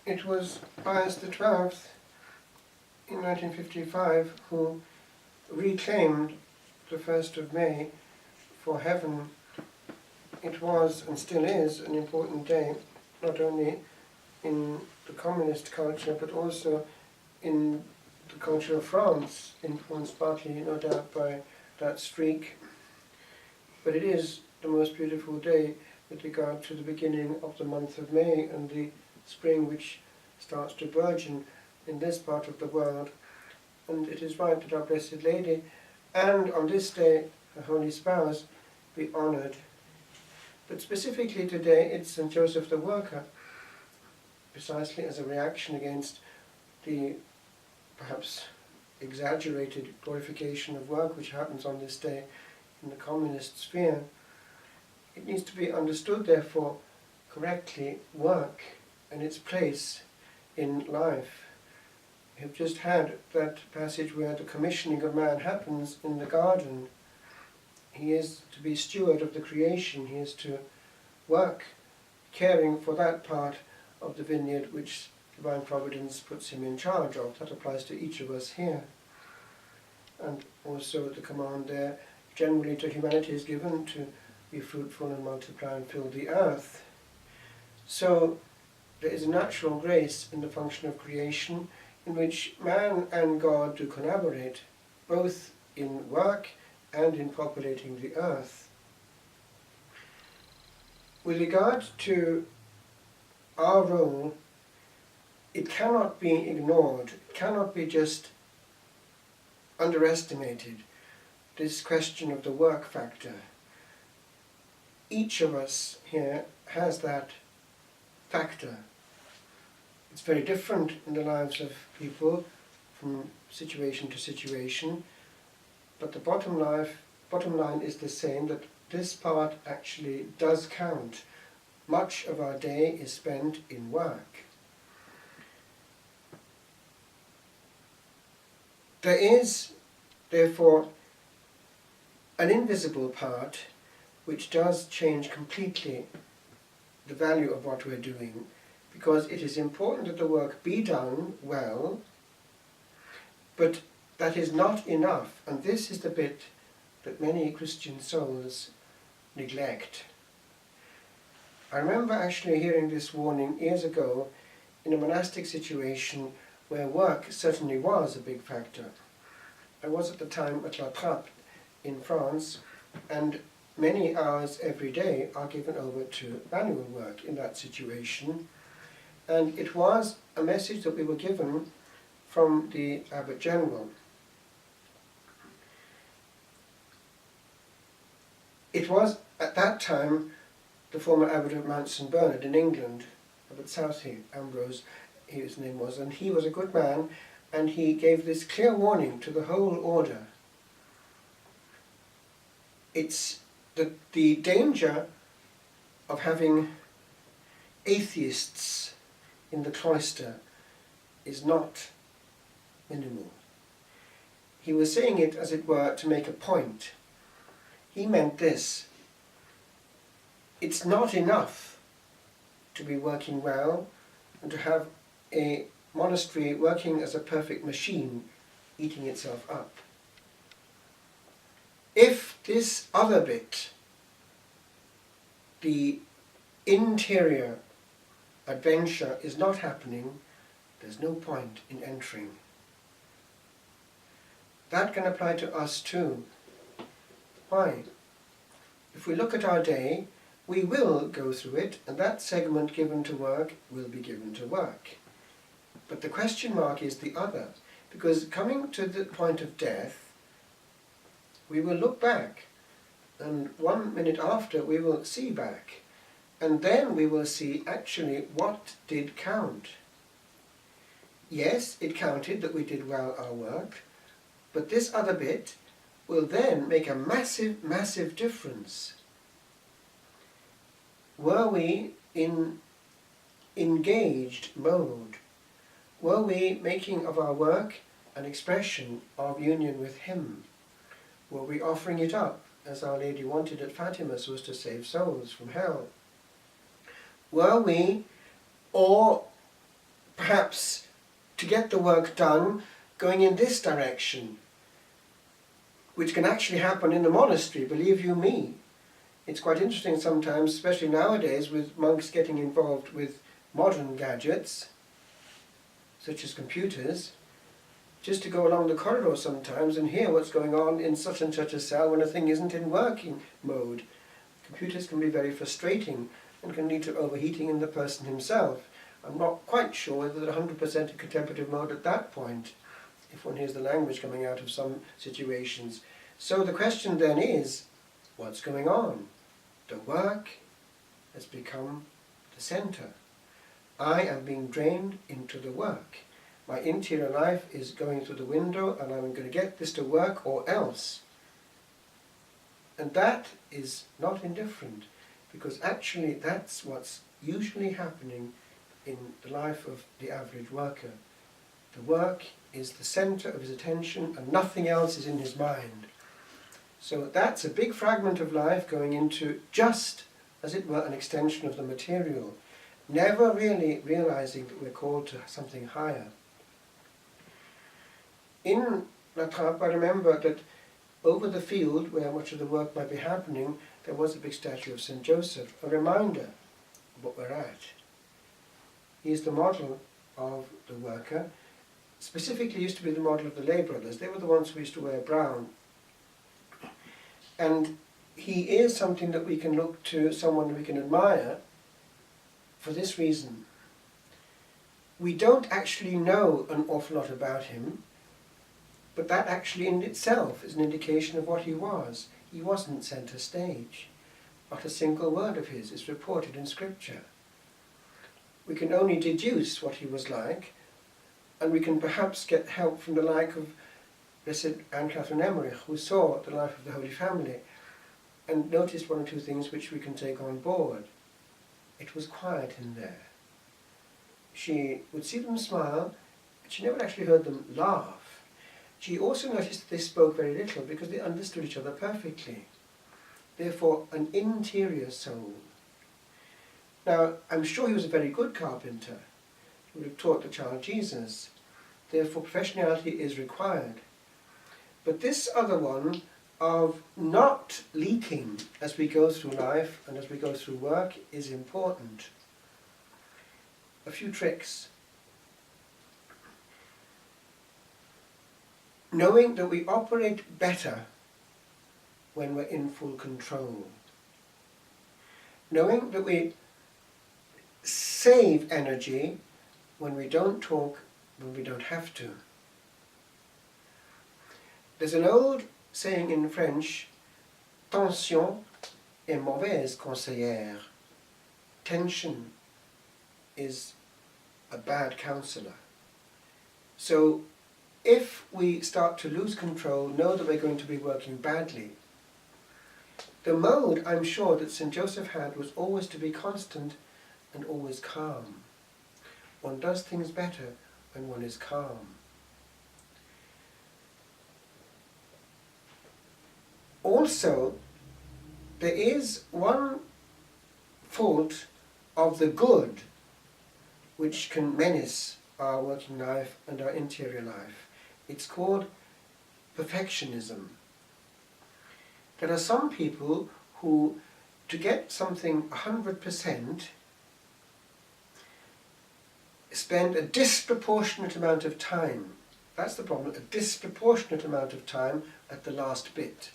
it was Pius XII in 1955 who reclaimed the 1st of May for heaven. It was and still is an important day, not only in the communist culture but also in the culture of France, influenced partly, no doubt, by that streak. But it is the most beautiful day with regard to the beginning of the month of May and the spring which starts to burgeon in this part of the world. And it is right that our Blessed Lady, and on this day her Holy Spouse, be honoured. But specifically today it's St. Joseph the Worker, precisely as a reaction against the perhaps exaggerated glorification of work which happens on this day in the communist sphere. It needs to be understood, therefore, correctly, work and its place in life. We have just had that passage where the commissioning of man happens in the garden. He is to be steward of the creation. He is to work, caring for that part of the vineyard which Divine Providence puts him in charge of. That applies to each of us here. And also the command there, generally to humanity, is given to be fruitful and multiply and fill the earth. So there is a natural grace in the function of creation in which man and God do collaborate, both in work and in populating the earth. With regard to our role, it cannot be ignored, it cannot be just underestimated, this question of the work factor. Each of us here has that factor. It's very different in the lives of people from situation to situation, but the bottom line is the same, that this part actually does count. Much of our day is spent in work. There is, therefore, an invisible part which does change completely the value of what we're doing, because it is important that the work be done well, but that is not enough, and this is the bit that many Christian souls neglect. I remember actually hearing this warning years ago in a monastic situation where work certainly was a big factor. I was at the time at La Trappe in France, and many hours every day are given over to manual work in that situation. And it was a message that we were given from the Abbot General. It was at that time the former Abbot of Mount St. Bernard in England, Abbot Southey, Ambrose, his name was, and he was a good man, and he gave this clear warning to the whole order. It's the danger of having atheists in the cloister is not minimal. He was saying it, as it were, to make a point. He meant this: it's not enough to be working well and to have a monastery working as a perfect machine, eating itself up. If this other bit, the interior adventure, is not happening, there's no point in entering. That can apply to us too. Why? If we look at our day, we will go through it, and that segment given to work will be given to work. But the question mark is the other, because coming to the point of death, we will look back, and 1 minute after we will see back, and then we will see actually what did count. Yes, it counted that we did well our work, but this other bit will then make a massive, massive difference. Were we in engaged mode? Were we making of our work an expression of union with Him? Were we offering it up, as Our Lady wanted at Fatima, so as to save souls from hell? Were we, or perhaps to get the work done going in this direction, which can actually happen in the monastery, believe you me. It's quite interesting sometimes, especially nowadays, with monks getting involved with modern gadgets, such as computers, just to go along the corridor sometimes and hear what's going on in such and such a cell when a thing isn't in working mode. Computers can be very frustrating and can lead to overheating in the person himself. I'm not quite sure whether they're 100% in contemplative mode at that point, if one hears the language coming out of some situations. So the question then is, what's going on? The work has become the center. I am being drained into the work. My interior life is going through the window and I'm going to get this to work or else. And that is not indifferent, because actually that's what's usually happening in the life of the average worker. The work is the center of his attention and nothing else is in his mind. So that's a big fragment of life going into just, as it were, an extension of the material, never really realizing that we're called to something higher. In La Trappe, I remember that over the field where much of the work might be happening, there was a big statue of St. Joseph, a reminder of what we're at. He is the model of the worker. Specifically used to be the model of the lay brothers. They were the ones who used to wear brown. And he is something that we can look to, someone we can admire, for this reason. We don't actually know an awful lot about him, but that actually in itself is an indication of what he was. He wasn't centre stage. Not a single word of his is reported in Scripture. We can only deduce what he was like, and we can perhaps get help from the like of Blessed Anne Catherine Emmerich, who saw the life of the Holy Family and noticed one or two things which we can take on board. It was quiet in there. She would see them smile, but she never actually heard them laugh. She also noticed that they spoke very little because they understood each other perfectly. Therefore, an interior soul. Now, I'm sure he was a very good carpenter. He would have taught the child Jesus. Therefore, professionality is required. But this other one of not leaking as we go through life and as we go through work is important. A few tricks. Knowing that we operate better when we're in full control. Knowing that we save energy when we don't talk, when we don't have to. There's an old saying in French, tension est mauvaise conseillère. Tension is a bad counselor. So if we start to lose control, know that we're going to be working badly. The mode, I'm sure, that St. Joseph had was always to be constant and always calm. One does things better when one is calm. Also, there is one fault of the good which can menace our working life and our interior life. It's called perfectionism. There are some people who, to get something 100%, spend a disproportionate amount of time. That's the problem, a disproportionate amount of time at the last bit.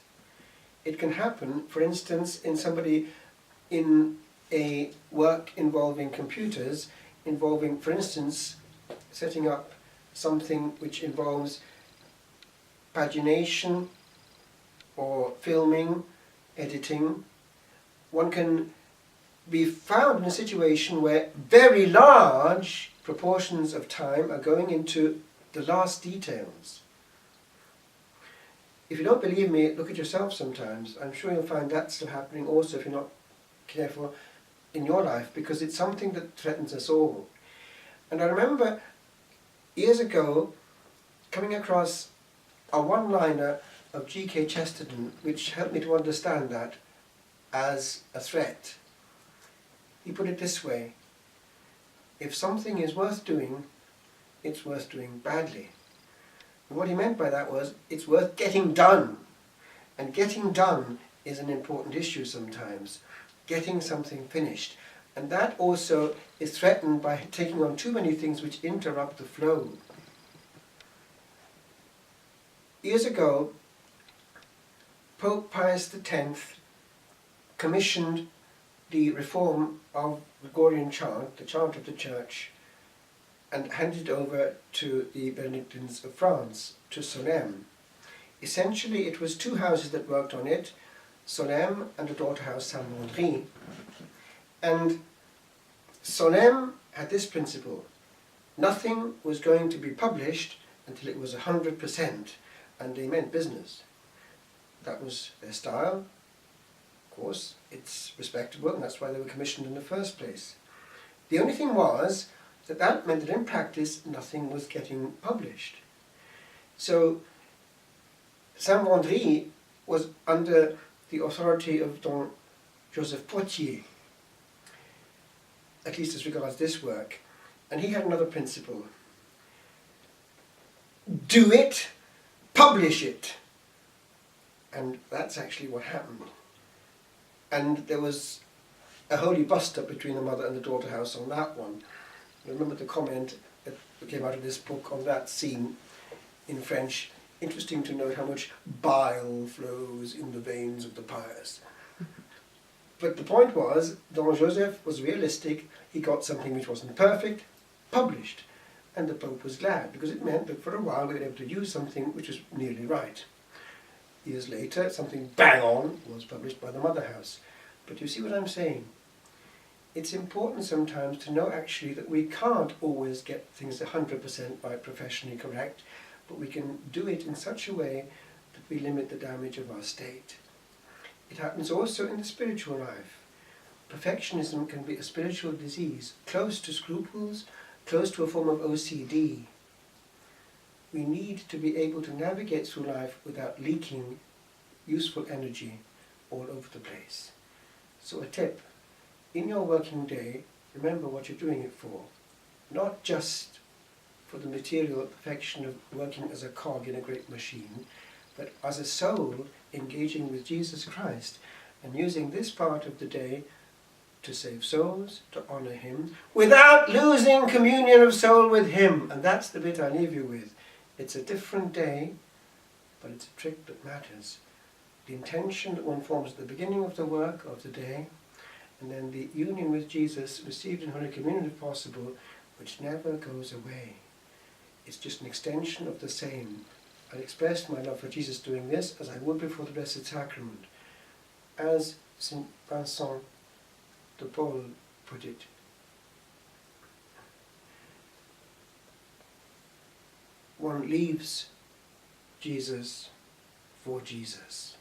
It can happen, for instance, in somebody in a work involving computers, involving, for instance, setting up something which involves pagination or filming, editing. One can be found in a situation where very large proportions of time are going into the last details. If you don't believe me, look at yourself sometimes. I'm sure you'll find that still happening also if you're not careful in your life, because it's something that threatens us all. And I remember years ago coming across a one-liner of K.Chesterton which helped me to understand that as a threat. He put it this way: if something is worth doing, it's worth doing badly. And what he meant by that was, it's worth getting done. And getting done is an important issue sometimes. Getting something finished. And that also is threatened by taking on too many things which interrupt the flow. Years ago, Pope Pius X commissioned the reform of Gregorian chant, the chant of the Church, and handed it over to the Benedictines of France, to Solesmes. Essentially, it was two houses that worked on it, Solesmes and the daughter house Saint-Mandry. And Solesmes had this principle: nothing was going to be published until it was 100%, and they meant business. That was their style. Of course, it's respectable, and that's why they were commissioned in the first place. The only thing was that that meant that in practice nothing was getting published. So Saint-Mandry was under the authority of Don Joseph Potier, at least as regards this work, and he had another principle: do it, publish it. And that's actually what happened. And there was a holy bust-up between the mother and the daughter house on that one. I remember the comment that came out of this book on that scene in French: interesting to note how much bile flows in the veins of the pious. But the point was, Don Joseph was realistic. He got something which wasn't perfect published. And the Pope was glad, because it meant that for a while we were able to use something which was nearly right. Years later, something bang on was published by the Mother House. But you see what I'm saying? It's important sometimes to know actually that we can't always get things 100% right, professionally correct, but we can do it in such a way that we limit the damage of our state. It happens also in the spiritual life. Perfectionism can be a spiritual disease, close to scruples, close to a form of OCD. We need to be able to navigate through life without leaking useful energy all over the place. So a tip: in your working day, remember what you're doing it for. Not just for the material perfection of working as a cog in a great machine, but as a soul engaging with Jesus Christ and using this part of the day to save souls, to honour Him, without losing communion of soul with Him. And that's the bit I leave you with. It's a different day, but it's a trick that matters. The intention that one forms at the beginning of the work of the day, and then the union with Jesus received in Holy Communion if possible, which never goes away. It's just an extension of the same. I expressed my love for Jesus doing this as I would before the Blessed Sacrament. As St. Vincent de Paul put it, one leaves Jesus for Jesus.